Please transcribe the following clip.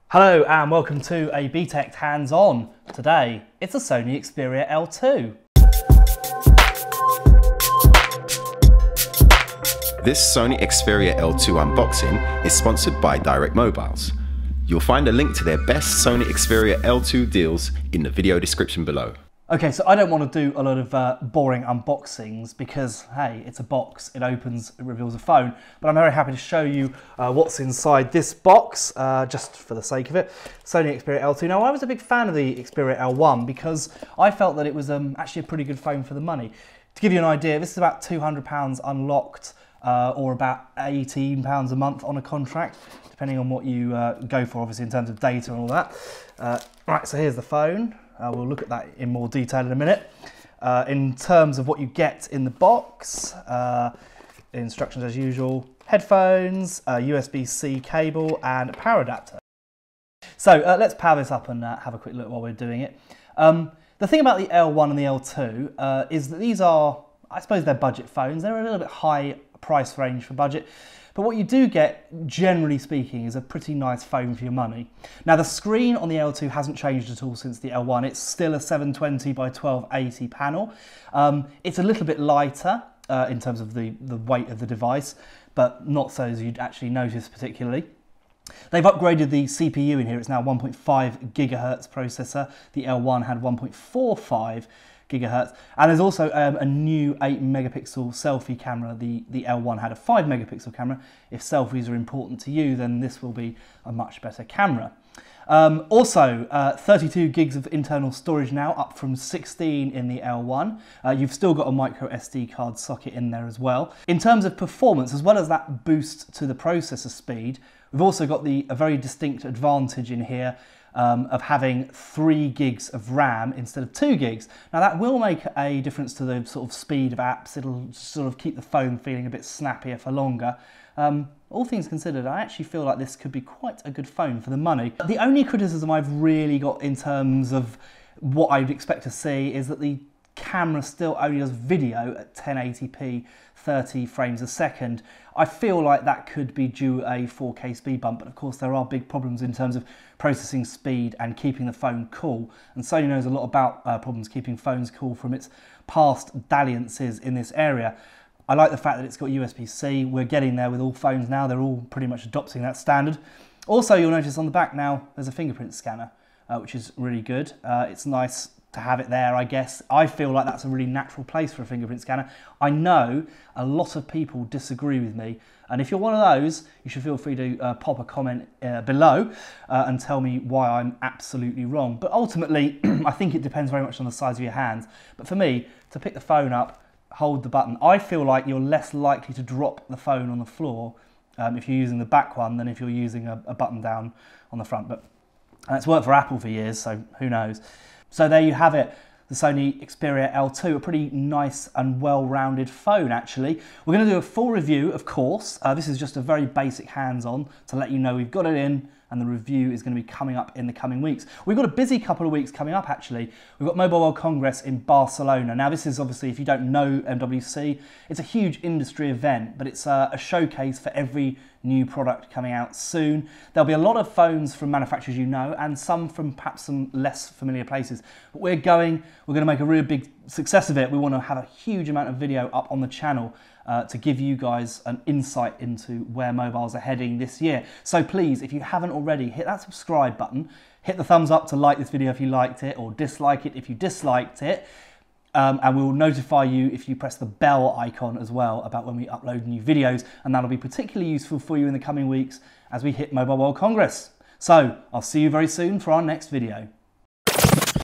Hello and welcome to a BTech Hands-On. Today, it's a Sony Xperia L2. This Sony Xperia L2 unboxing is sponsored by Direct Mobiles. You'll find a link to their best Sony Xperia L2 deals in the video description below. Okay, so I don't want to do a lot of boring unboxings because, hey, it's a box, it opens, it reveals a phone, but I'm very happy to show you what's inside this box, just for the sake of it. Sony Xperia L2. Now, I was a big fan of the Xperia L1 because I felt that it was actually a pretty good phone for the money. To give you an idea, this is about £200 unlocked, or about £18 a month on a contract, depending on what you go for, obviously, in terms of data and all that. Right, so here's the phone. We'll look at that in more detail in a minute. In terms of what you get in the box, instructions as usual, headphones, USB-C cable and a power adapter. So let's power this up and have a quick look while we're doing it. The thing about the L1 and the L2 is that these are, I suppose they're budget phones. They're a little bit high price range for budget. But what you do get, generally speaking, is a pretty nice phone for your money. Now, the screen on the L2 hasn't changed at all since the L1. It's still a 720 by 1280 panel. It's a little bit lighter in terms of the weight of the device, but not so as you'd actually notice particularly. They've upgraded the CPU in here. It's now 1.5 gigahertz processor. The L1 had 1.45 gigahertz, and there's also a new 8 megapixel selfie camera. The L1 had a 5 megapixel camera. If selfies are important to you, then this will be a much better camera. Also, 32 gigs of internal storage now, up from 16 in the L1. You've still got a micro SD card socket in there as well. In terms of performance, as well as that boost to the processor speed, we've also got a very distinct advantage in here of having 3 gigs of RAM instead of 2 gigs. Now that will make a difference to the sort of speed of apps. It'll sort of keep the phone feeling a bit snappier for longer. All things considered, I actually feel like this could be quite a good phone for the money. The only criticism I've really got in terms of what I'd expect to see is that the camera still only does video at 1080p, 30 frames a second. I feel like that could be due a 4K speed bump, but of course there are big problems in terms of processing speed and keeping the phone cool. And Sony knows a lot about problems keeping phones cool from its past dalliances in this area. I like the fact that it's got USB-C. We're getting there with all phones now. They're all pretty much adopting that standard. Also, you'll notice on the back now, there's a fingerprint scanner, which is really good. It's nice to have it there, I guess. I feel like that's a really natural place for a fingerprint scanner. I know a lot of people disagree with me, and if you're one of those, you should feel free to pop a comment below and tell me why I'm absolutely wrong. But ultimately, I think it depends very much on the size of your hands. But for me, to pick the phone up, hold the button, I feel like you're less likely to drop the phone on the floor if you're using the back one than if you're using a button down on the front. But it's worked for Apple for years, so who knows. So there you have it, the Sony Xperia L2, a pretty nice and well-rounded phone actually. We're going to do a full review, of course. This is just a very basic hands-on to let you know we've got it in, and the review is going to be coming up in the coming weeks. We've got a busy couple of weeks coming up actually. We've got Mobile World Congress in Barcelona. Now this is obviously, if you don't know MWC, it's a huge industry event, but it's a showcase for every new product coming out soon. There'll be a lot of phones from manufacturers you know, and some from perhaps some less familiar places. But we're going to make a really big success of it. We want to have a huge amount of video up on the channel to give you guys an insight into where mobiles are heading this year. So please, if you haven't already, hit that subscribe button, hit the thumbs up to like this video if you liked it, or dislike it if you disliked it. And we'll notify you if you press the bell icon as well about when we upload new videos, and that'll be particularly useful for you in the coming weeks as we hit Mobile World Congress. So I'll see you very soon for our next video.